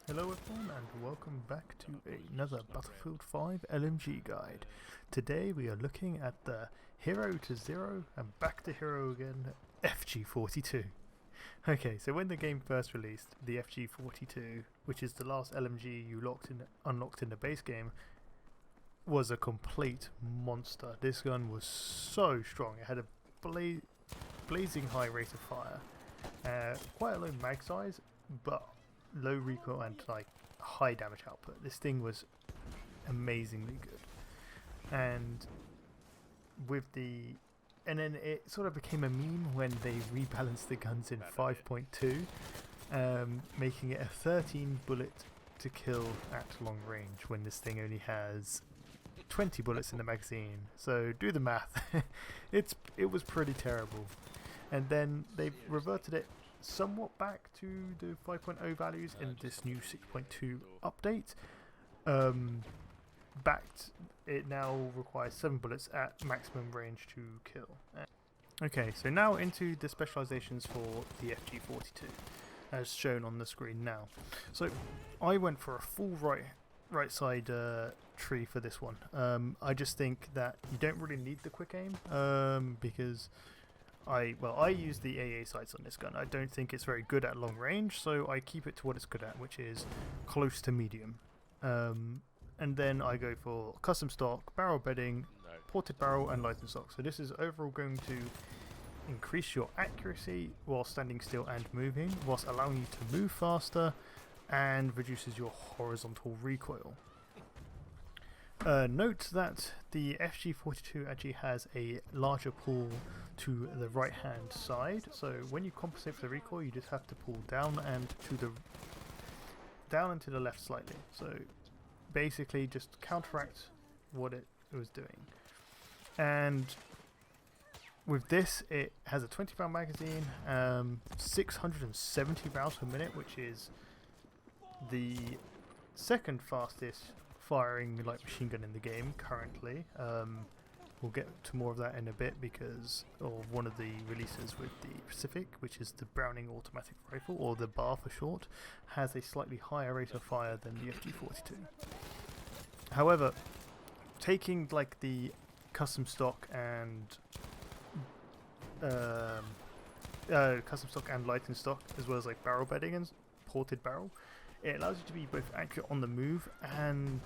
Hello everyone and welcome back to another Battlefield 5 LMG guide. Today we are looking at the Hero to Zero and back to Hero again FG-42. Okay, so when the game first released, the FG-42, which is the last LMG you unlocked in the base game, was a complete monster. This gun was so strong. It had a blazing high rate of fire, quite a low mag size, but low recoil and like high damage output. This thing was amazingly good, and then it sort of became a meme when they rebalanced the guns in 5.2, making it a 13 bullet to kill at long range when this thing only has 20 bullets in the magazine. So do the math. It was pretty terrible, and then they reverted it somewhat back to the 5.0 values in this new 6.2 update. It now requires 7 bullets at maximum range to kill. Okay, so now into the specializations for the FG-42 as shown on the screen now. So I went for a full right side tree for this one. I just think that you don't really need the quick aim because I use the AA sights on this gun. I don't think it's very good at long range, so I keep it to what it's good at, which is close to medium. And then I go for custom stock, barrel bedding, ported barrel, and lightened stock. So this is overall going to increase your accuracy while standing still and moving, whilst allowing you to move faster, and reduces your horizontal recoil. Note that the FG-42 actually has a larger pull to the right hand side, so when you compensate for the recoil you just have to pull down and to the left slightly, so basically just counteract what it was doing. And with this, it has a 20 round magazine, 670 rounds per minute, which is the second fastest firing light machine gun in the game currently. We'll get to more of that in a bit because of one of the releases with the Pacific, which is the Browning automatic rifle, or the BAR for short, has a slightly higher rate of fire than the FG-42. However, taking like the custom stock and lightened stock, as well as like barrel bedding and ported barrel, it allows you to be both accurate on the move and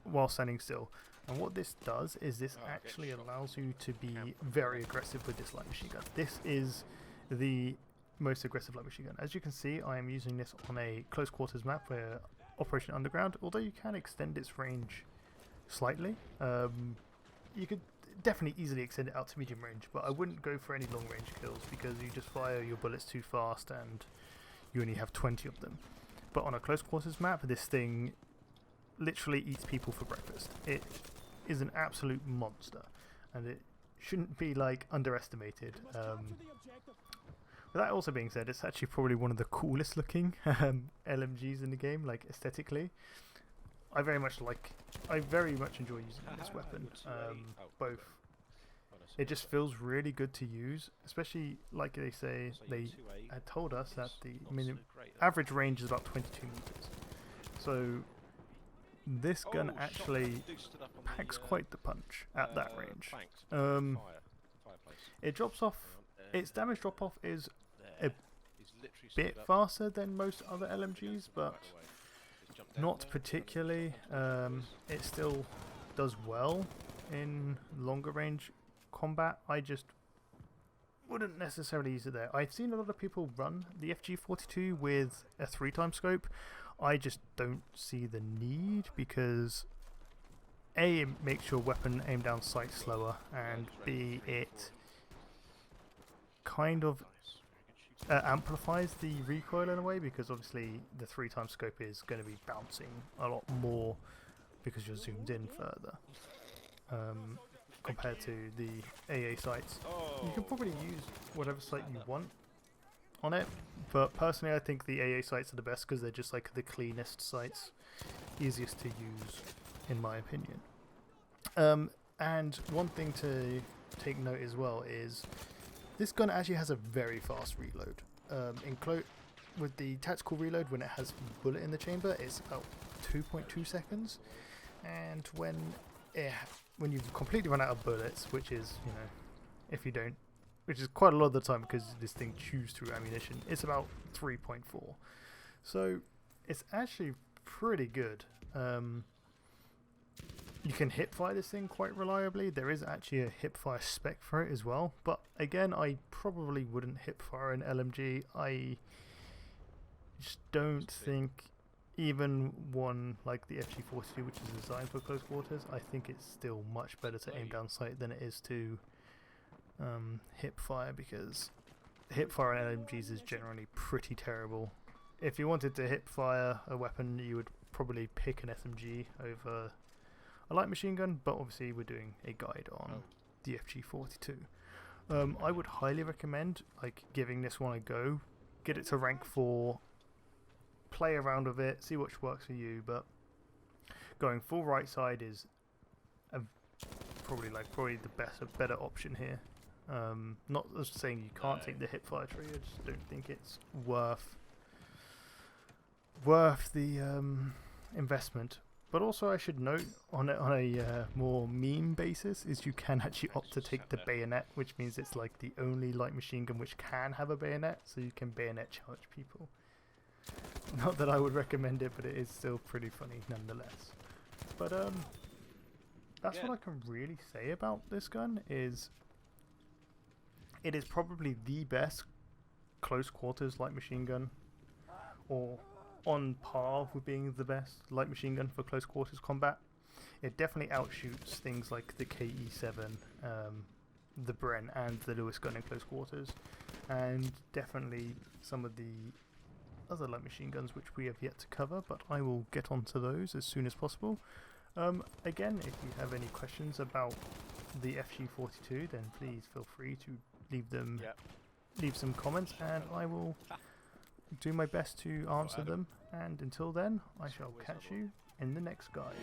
while standing still. And what this does is this actually allows you to be very aggressive with this light machine gun. This is the most aggressive light machine gun. As you can see, I am using this on a close quarters map where Operation Underground, although you can extend its range slightly. You could definitely easily extend it out to medium range, but I wouldn't go for any long range kills because you just fire your bullets too fast and you only have 20 of them. But on a close quarters map, this thing literally eats people for breakfast. It is an absolute monster, and it shouldn't be like underestimated. With that also being said, it's actually probably one of the coolest looking LMGs in the game, like aesthetically. I very much enjoy using this weapon. Both. It just feels really good to use, especially like they say, they had told us that the average range is about 22 meters. So this gun actually packs quite the punch at that range. It drops off, its damage drop off is a bit faster than most other LMGs, but not particularly. It still does well in longer range combat. I just wouldn't necessarily use it there. I've seen a lot of people run the FG-42 with a 3x scope. I just don't see the need because A, it makes your weapon aim down sight slower, and B, it kind of amplifies the recoil in a way, because obviously the 3x scope is going to be bouncing a lot more because you're zoomed in further compared to the AA sights. You can probably use whatever sight you want on it, but personally I think the AA sights are the best because they're just like the cleanest sights, easiest to use in my opinion. And one thing to take note as well is this gun actually has a very fast reload. with the tactical reload, when it has a bullet in the chamber, it's about 2.2 seconds, and when you've completely run out of bullets, which is, you know, if you don't, which is quite a lot of the time because this thing chews through ammunition, it's about 3.4. So it's actually pretty good. You can hip fire this thing quite reliably. There is actually a hip fire spec for it as well, but again, I probably wouldn't hip fire an LMG. I just don't think, even one like the FG-42, which is designed for close quarters, I think it's still much better to aim down sight than it is to hip fire, because hip fire on LMGs is generally pretty terrible. If you wanted to hip fire a weapon, you would probably pick an SMG over a light machine gun, but obviously we're doing a guide on the FG-42. I would highly recommend like giving this one a go. Get it to rank 4, play around with it, see which works for you, but going full right side is probably the better option here. Not saying you can't take the hip fire tree, I just don't think it's worth the investment. But also I should note, on a more meme basis, is you can actually opt to take the bayonet, which means it's like the only light machine gun which can have a bayonet, so you can bayonet charge people. Not that I would recommend it, but it is still pretty funny nonetheless. But that's what I can really say about this gun. Is it is probably the best close quarters light machine gun, or on par with being the best light machine gun for close quarters combat. It definitely outshoots things like the KE7, the Bren, and the Lewis gun in close quarters, and definitely some of the other light machine guns which we have yet to cover, but I will get onto those as soon as possible. Again, if you have any questions about the FG-42, then please feel free to leave some comments, and I will do my best to answer them. And until then, I shall catch you in the next guide.